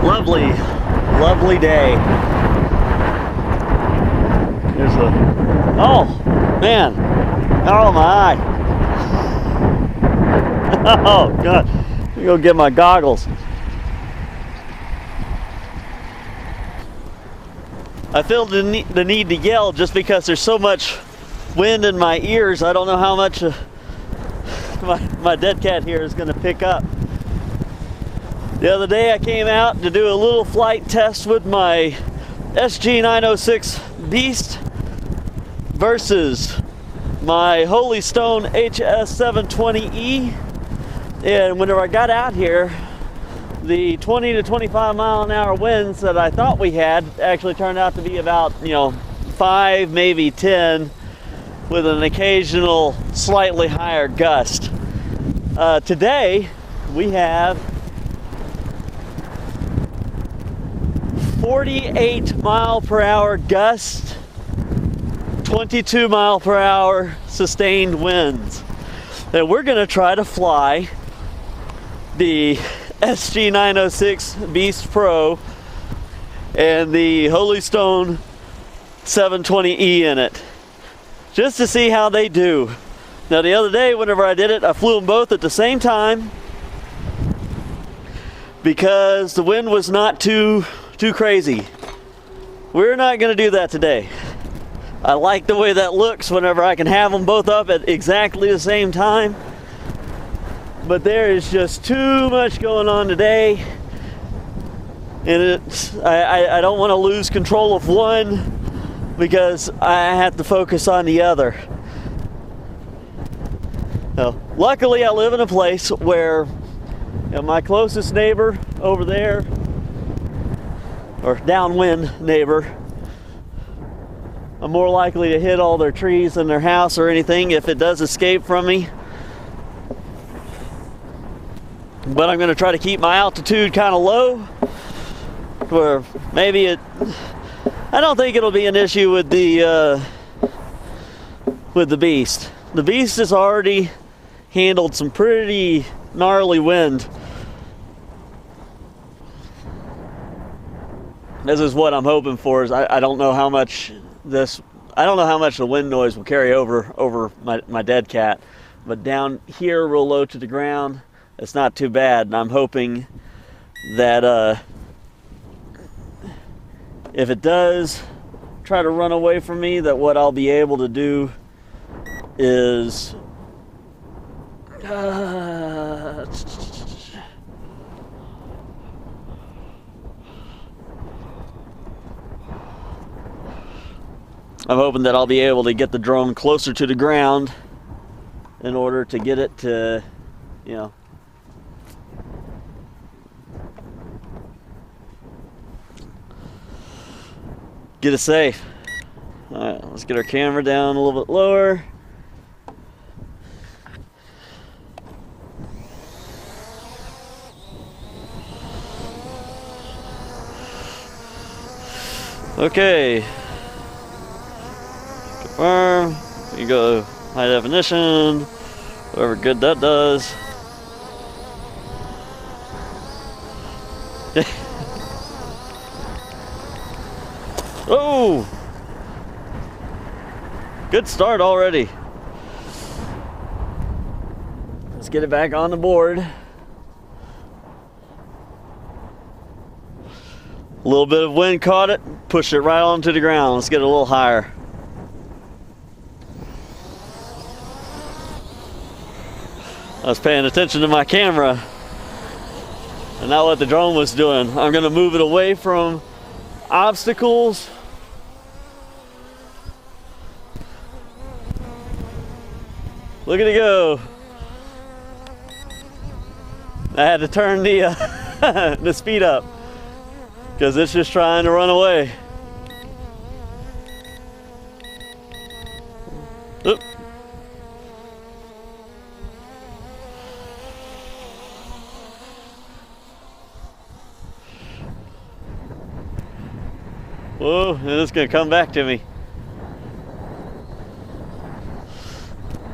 Lovely, lovely day. There's a, oh man, oh my eye. Oh God, let me go get my goggles. I feel the need to yell just because there's so much wind in my ears. I don't know how much my dead cat here is going to pick up. The other day I came out to do a little flight test with my SG906 Beast versus my Holy Stone HS720E. And whenever I got out here, the 20 to 25 mile an hour winds that I thought we had actually turned out to be about, 5, maybe 10, with an occasional slightly higher gust. Today we have 48 mile per hour gust, 22 mile per hour sustained winds. And we're going to try to fly the SG906 Beast Pro and the Holy Stone 720E in it, just to see how they do. Now the other day whenever I did it, I flew them both at the same time because the wind was not too crazy. We're not going to do that today. I like the way that looks whenever I can have them both up at exactly the same time. But there is just too much going on today. And I don't want to lose control of one because I have to focus on the other. Now, luckily I live in a place where my closest neighbor over there, or downwind neighbor, I'm more likely to hit all their trees in their house or anything if it does escape from me. But I'm going to try to keep my altitude kind of low, where maybe I don't think it'll be an issue with the Beast. The Beast has already handled some pretty gnarly wind. This is what I'm hoping for. Is I don't know how much the wind noise will carry over my dead cat, but down here real low to the ground, it's not too bad. And I'm hoping that if it does try to run away from me, that what I'll be able to do is I'm hoping that I'll be able to get the drone closer to the ground in order to get it to, get it safe. All right, let's get our camera down a little bit lower. Okay. Confirm. You go high definition, whatever good that does. Oh, good start already. Let's get it back on the board. A little bit of wind caught it, pushed it right onto the ground. Let's get it a little higher. I was paying attention to my camera and not what the drone was doing. I'm going to move it away from obstacles. Look at it go. I had to turn the the speed up because it's just trying to run away. Oop. Whoa, and it's gonna come back to me.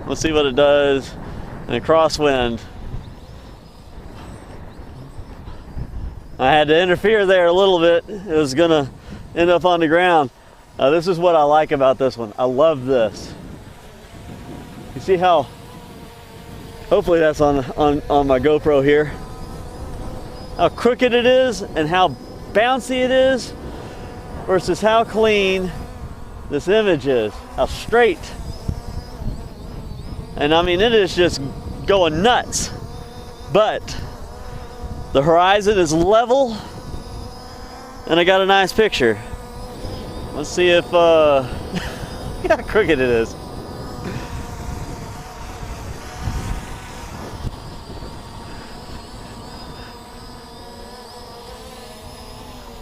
Let's see what it does in a crosswind. I had to interfere there a little bit. It was gonna end up on the ground. This is what I like about this one. I love this. You see how, hopefully that's on my GoPro here, how crooked it is and how bouncy it is versus how clean this image is, how straight. And I mean, it is just going nuts, but the horizon is level and I got a nice picture. Let's see if how crooked it is.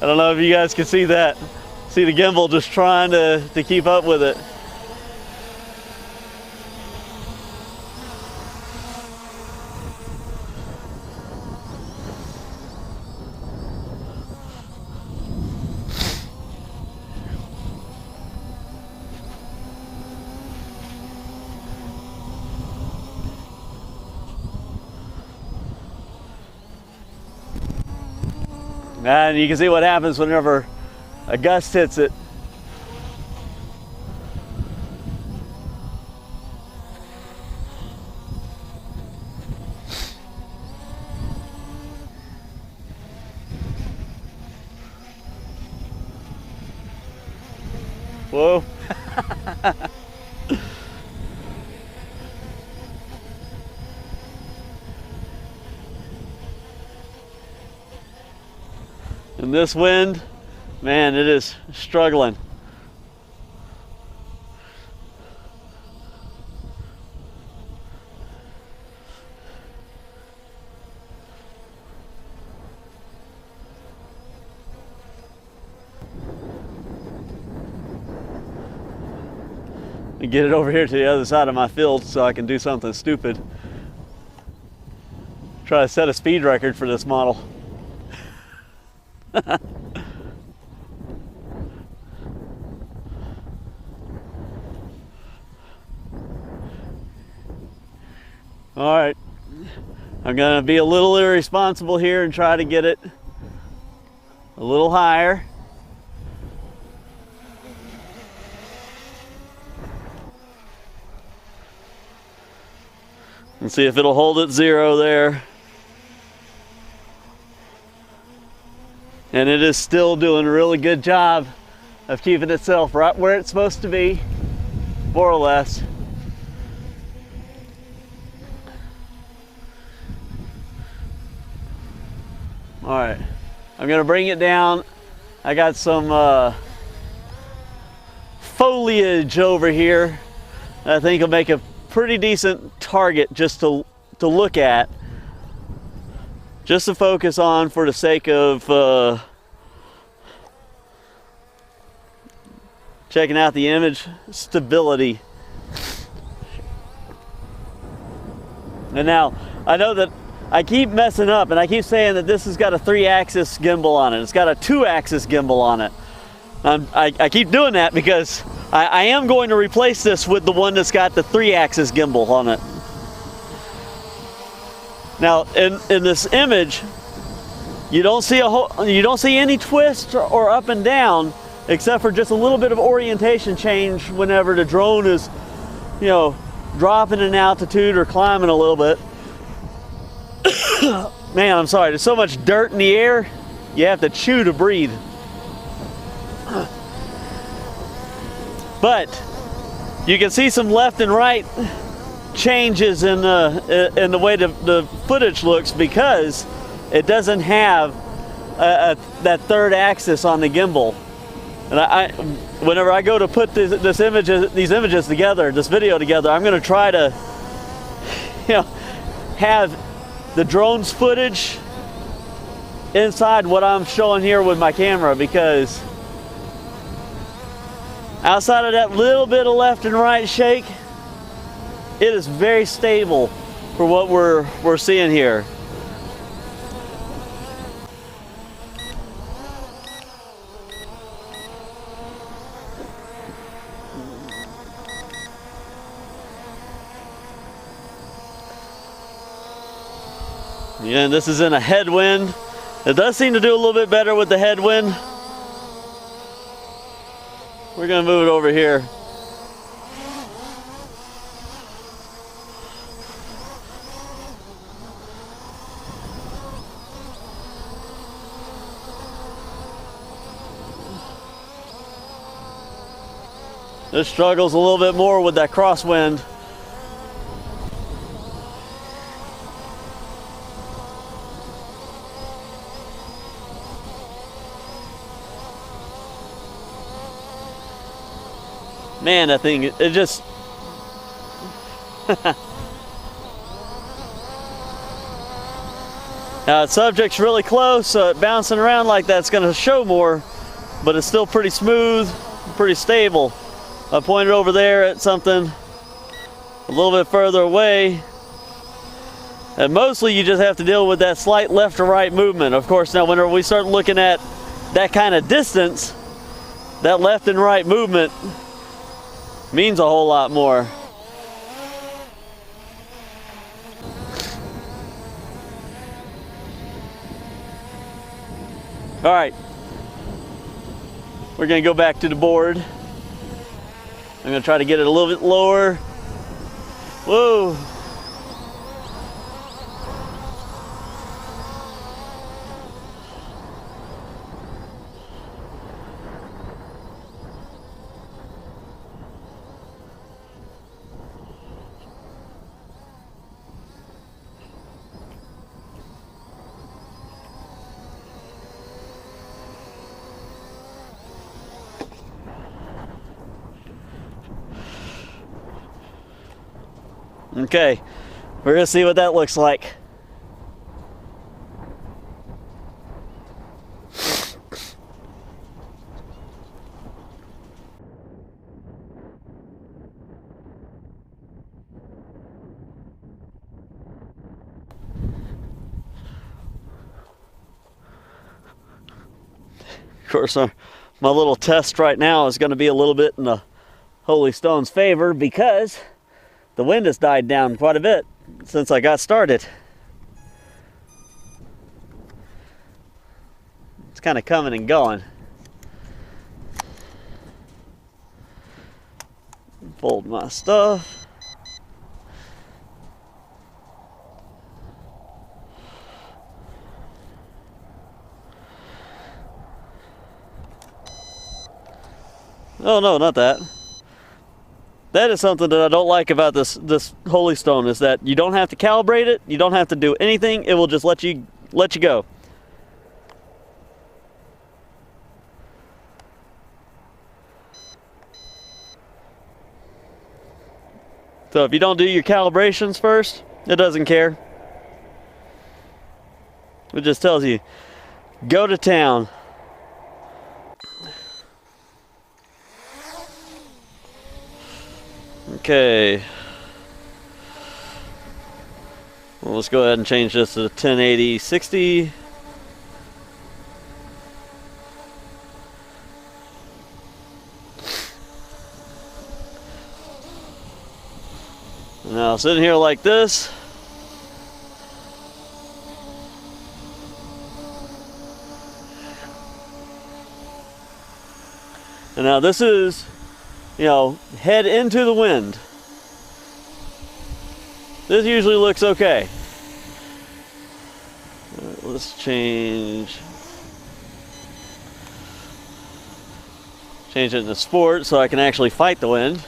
I don't know if you guys can see that. See the gimbal just trying to keep up with it. And you can see what happens whenever a gust hits it. Whoa. And this wind, man, it is struggling. Let me get it over here to the other side of my field so I can do something stupid. Try to set a speed record for this model. All right, I'm gonna be a little irresponsible here and try to get it a little higher. And see if it'll hold at 0 there. And it is still doing a really good job of keeping itself right where it's supposed to be, more or less. All right, I'm gonna bring it down. I got some foliage over here that I think will make a pretty decent target just to look at. Just to focus on for the sake of checking out the image stability. And now, I know that I keep messing up and I keep saying that this has got a 3-axis gimbal on it. It's got a 2-axis gimbal on it. I keep doing that because I am going to replace this with the one that's got the 3-axis gimbal on it. Now, in this image, you don't see any twist or up and down, except for just a little bit of orientation change whenever the drone is, you know, dropping in altitude or climbing a little bit. Man, I'm sorry. There's so much dirt in the air, you have to chew to breathe. But you can see some left and right changes in the way the footage looks because it doesn't have that 3rd axis on the gimbal. And whenever I go to put these images together, this video together, I'm going to try to, you know, have the drone's footage inside what I'm showing here with my camera, because outside of that little bit of left and right shake, it is very stable for what we're seeing here. Yeah, and this is in a headwind It does seem to do a little bit better with the headwind. We're gonna move it over here. This struggles a little bit more with that crosswind. Man, that thing, it just... Now, the subject's really close, so it bouncing around like that's going to show more, but it's still pretty smooth, pretty stable. I pointed over there at something a little bit further away, and mostly you just have to deal with that slight left or right movement. Of course, now whenever we start looking at that kind of distance, that left and right movement means a whole lot more. All right, we're gonna go back to the board. I'm gonna try to get it a little bit lower. Whoa. Okay, we're gonna see what that looks like. Of course, my little test right now is going to be a little bit in the Holy Stone's favor because the wind has died down quite a bit since I got started. It's kind of coming and going. Fold my stuff. Oh no, not that. That is something that I don't like about this Holy Stone, is that you don't have to calibrate it, you don't have to do anything, it will just let you go. So if you don't do your calibrations first, it doesn't care. It just tells you, go to town. Okay. Well, let's go ahead and change this to 1080-60. Now sitting here like this. And now this is, you know, head into the wind. This usually looks okay. Let's change it into sport so I can actually fight the wind.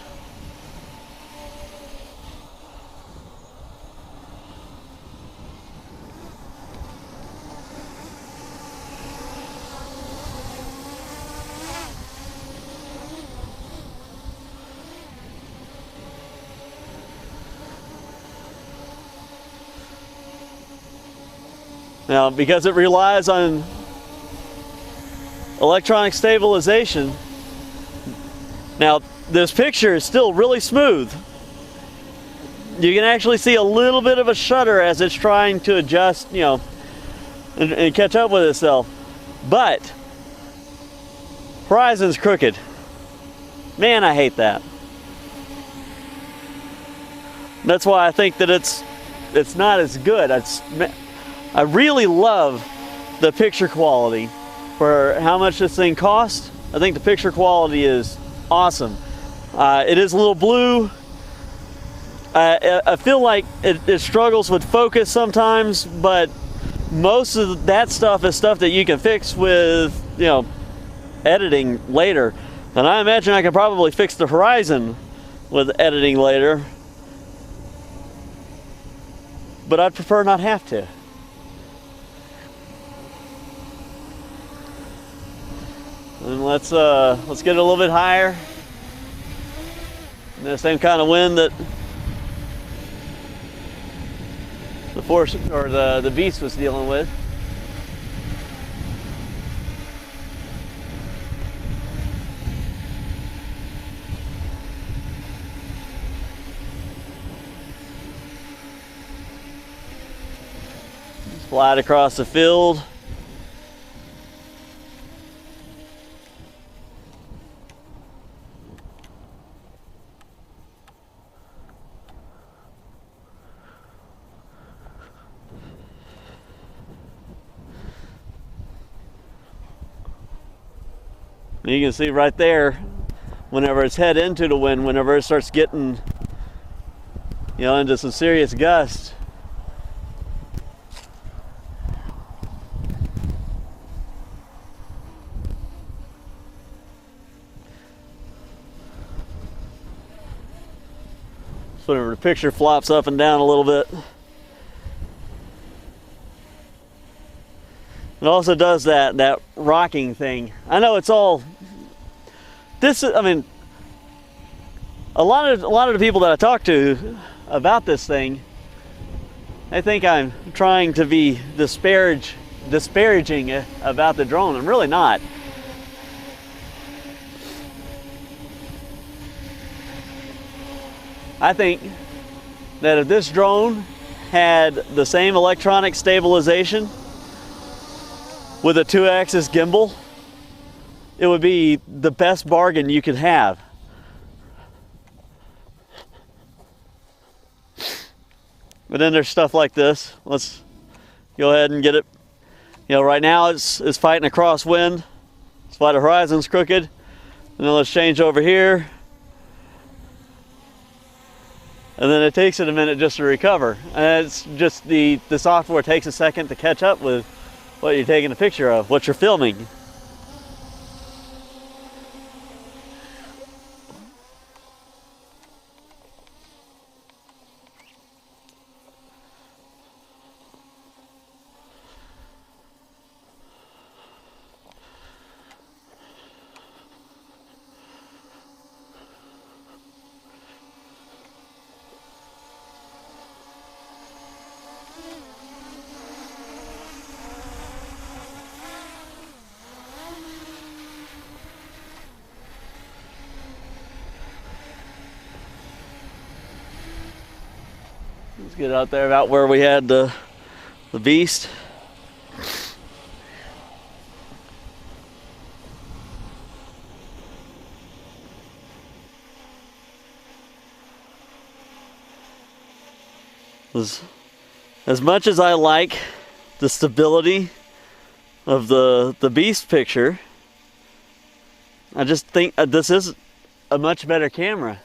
Now, because it relies on electronic stabilization, now this picture is still really smooth. You can actually see a little bit of a shudder as it's trying to adjust, you know, and catch up with itself. But horizon's crooked. Man, I hate that. That's why I think that it's not as good. I really love the picture quality. For how much this thing costs, I think the picture quality is awesome. It is a little blue. I feel like it struggles with focus sometimes, but most of that stuff is stuff that you can fix with, you know, editing later. And I imagine I could probably fix the horizon with editing later, but I'd prefer not have to. And let's get it a little bit higher. And the same kind of wind that the force or the beast was dealing with. Fly it across the field. You can see right there, whenever it's head into the wind, whenever it starts getting, you know, into some serious gusts, so whenever the picture flops up and down a little bit. It also does that rocking thing. I know it's all this. I mean, a lot of the people that I talk to about this thing, they think I'm trying to be disparaging about the drone. I'm really not. I think that if this drone had the same electronic stabilization with a 2-axis gimbal, it would be the best bargain you could have. But then there's stuff like this. Let's go ahead and get it. You know, right now it's fighting a crosswind. That's why the horizon's crooked. And then let's change over here. And then it takes it a minute just to recover. And it's just the software takes a second to catch up with what you're taking a picture of, what you're filming. Let's get out there about where we had the beast. As much as I like the stability of the beast picture, I just think this is a much better camera.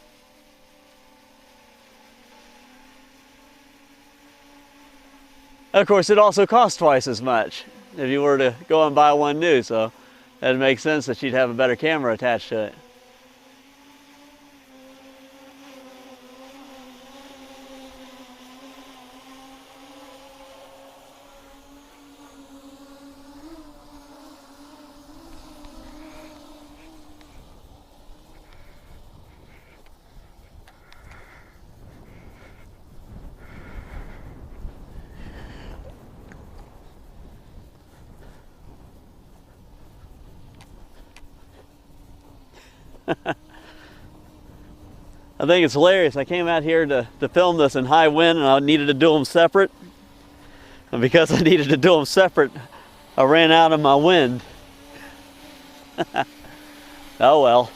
Of course, it also costs twice as much if you were to go and buy one new, so it makes sense that you'd have a better camera attached to it. I think it's hilarious. I came out here to film this in high wind, and I needed to do them separate. And because I needed to do them separate, I ran out of my wind. Oh well.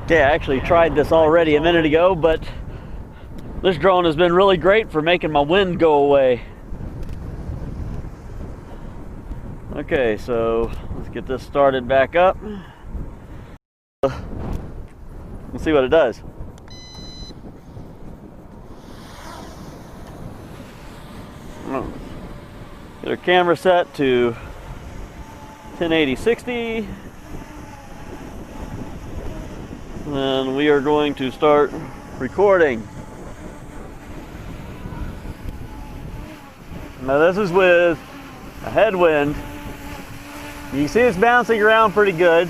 Okay, I actually tried this already a minute ago, but This drone has been really great for making my wind go away. Okay, so let's get this started back up. Let's see what it does. Get our camera set to 1080-60. And we are going to start recording. Now this is with a headwind. You can see it's bouncing around pretty good,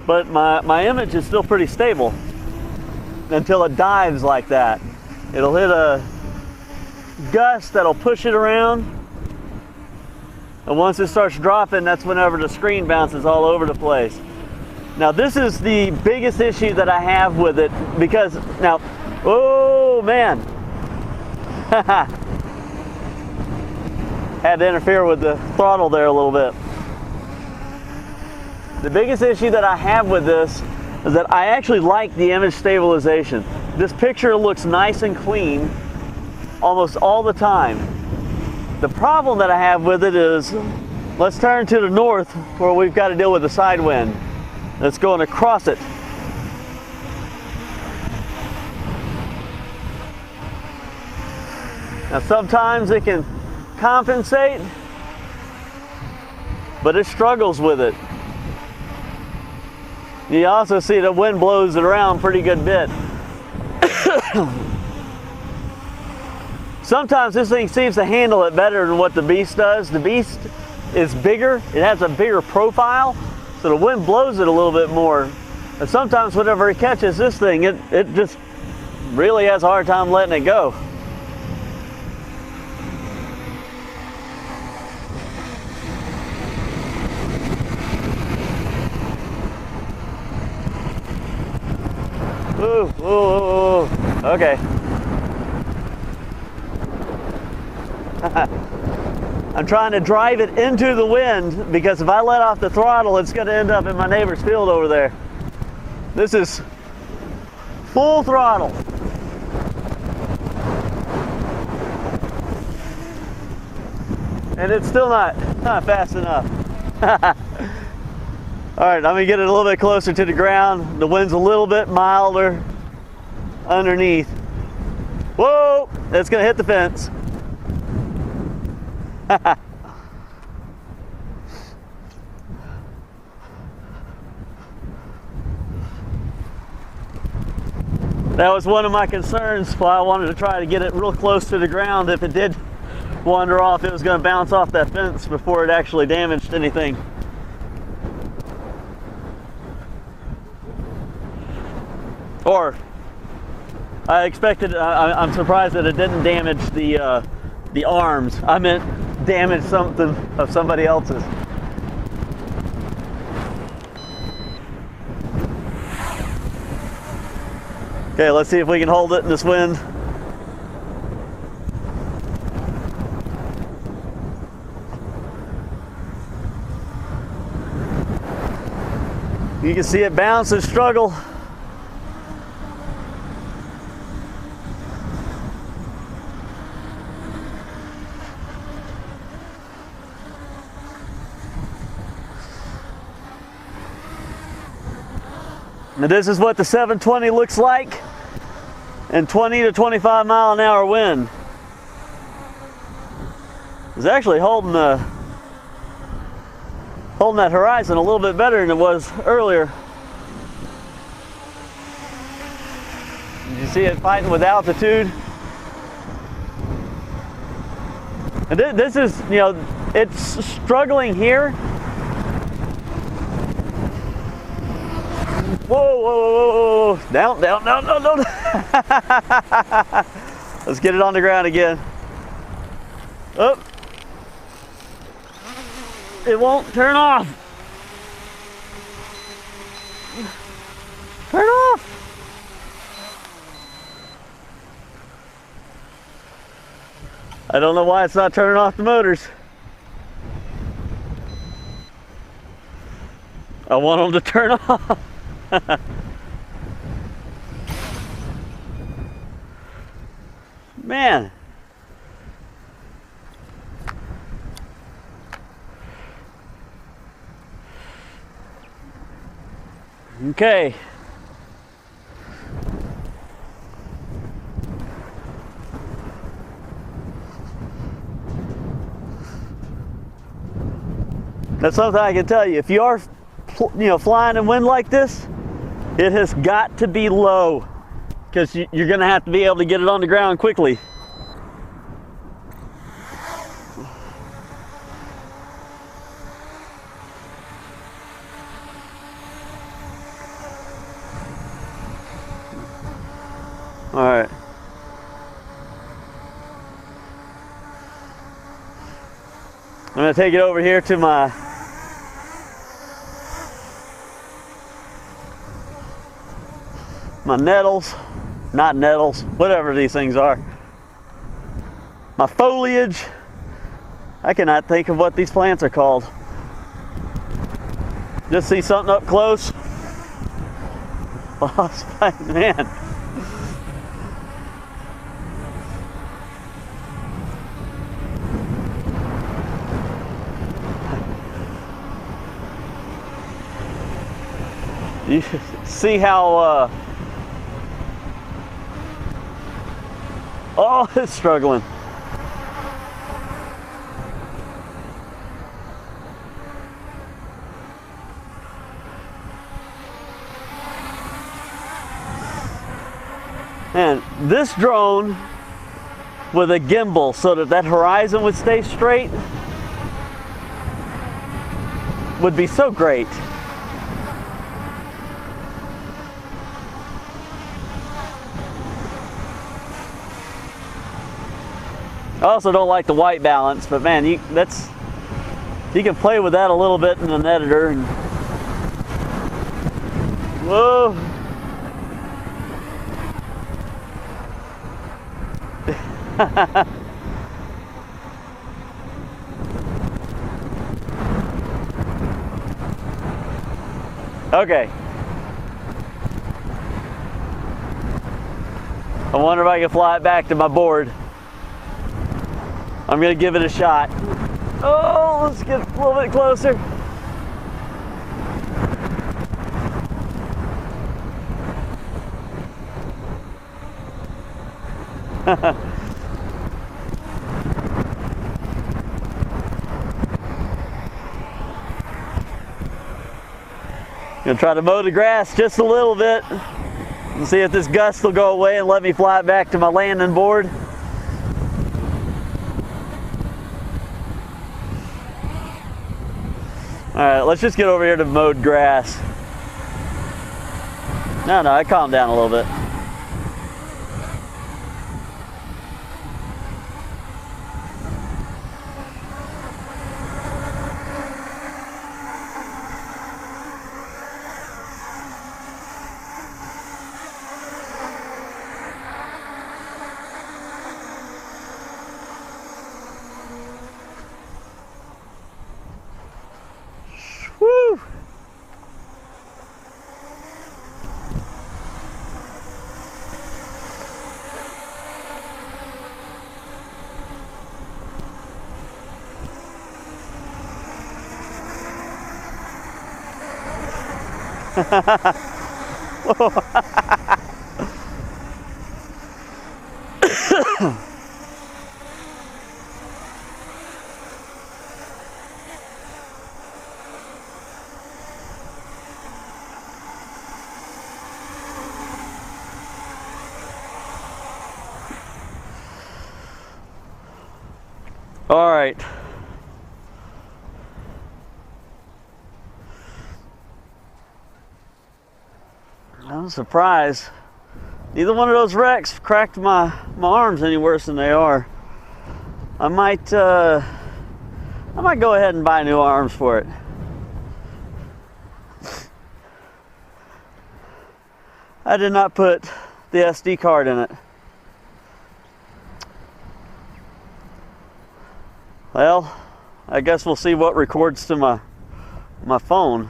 but my image is still pretty stable until it dives like that. It'll hit a gust that'll push it around, and once it starts dropping, that's whenever the screen bounces all over the place. Now this is the biggest issue that I have with it, because now, oh man, had to interfere with the throttle there a little bit. The biggest issue that I have with this is that I actually like the image stabilization. This picture looks nice and clean almost all the time. The problem that I have with it is, let's turn to the north where we've got to deal with the side wind that's going across it. Now sometimes it can compensate, but it struggles with it. You also see the wind blows it around pretty good bit. Sometimes this thing seems to handle it better than what the Beast does. The Beast is bigger, it has a bigger profile, so the wind blows it a little bit more. And sometimes whenever it catches this thing, it just really has a hard time letting it go. Ooh, ooh, ooh, ooh. Okay. I'm trying to drive it into the wind, because if I let off the throttle, it's going to end up in my neighbor's field over there. This is full throttle. And it's still not fast enough. All right, I'm gonna get it a little bit closer to the ground. The wind's a little bit milder underneath. Whoa, it's gonna hit the fence. That was one of my concerns why I wanted to try to get it real close to the ground. If it did wander off, it was gonna bounce off that fence before it actually damaged anything. Or I expected, I'm surprised that it didn't damage the arms. I meant damage something of somebody else's. Okay, let's see if we can hold it in this wind. You can see it bounce and struggle. And this is what the 720 looks like in 20 to 25 mile an hour wind. It's actually holding that horizon a little bit better than it was earlier. Did you see it fighting with altitude? And this is, you know, it's struggling here. Whoa, whoa, whoa, whoa, down, down, down, down, down. Let's get it on the ground again. Oh, it won't turn off. Turn off. I don't know why it's not turning off the motors. I want them to turn off. Man. Okay. That's something I can tell you. If you are, flying in wind like this, it has got to be low, because you're going to have to be able to get it on the ground quickly. All right. I'm going to take it over here to my nettles, not nettles, whatever these things are. My foliage. I cannot think of what these plants are called. Just see something up close. Man. You see how, oh, it's struggling. And this drone with a gimbal so that horizon would stay straight would be so great. I also don't like the white balance, but man, you can play with that a little bit in an editor. And whoa. Okay. I wonder if I can fly it back to my board. I'm gonna give it a shot. Oh, let's get a little bit closer. Gonna try to mow the grass just a little bit and see if this gust will go away and let me fly it back to my landing board. All right, let's just get over here to mowed grass. No, I calmed down a little bit. Woo! All right. I'm surprised neither one of those wrecks cracked my arms any worse than they are. I might go ahead and buy new arms for it. I did not put the SD card in it. Well, I guess we'll see what records to my phone.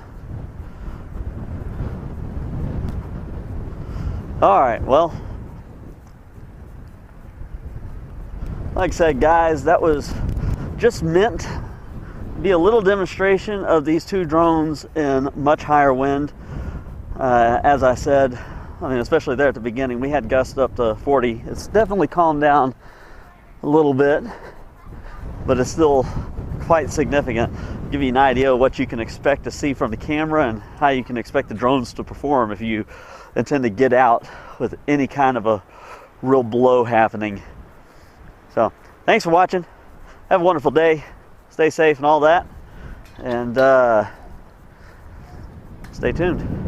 All right, well, like I said, guys, that was just meant to be a little demonstration of these two drones in much higher wind. As I said, I mean, especially there at the beginning, we had gusts up to 40. It's definitely calmed down a little bit, but it's still quite significant. Give you an idea of what you can expect to see from the camera and how you can expect the drones to perform if you intend to get out with any kind of a real blow happening. So thanks for watching. Have a wonderful day. Stay safe and all that, and stay tuned.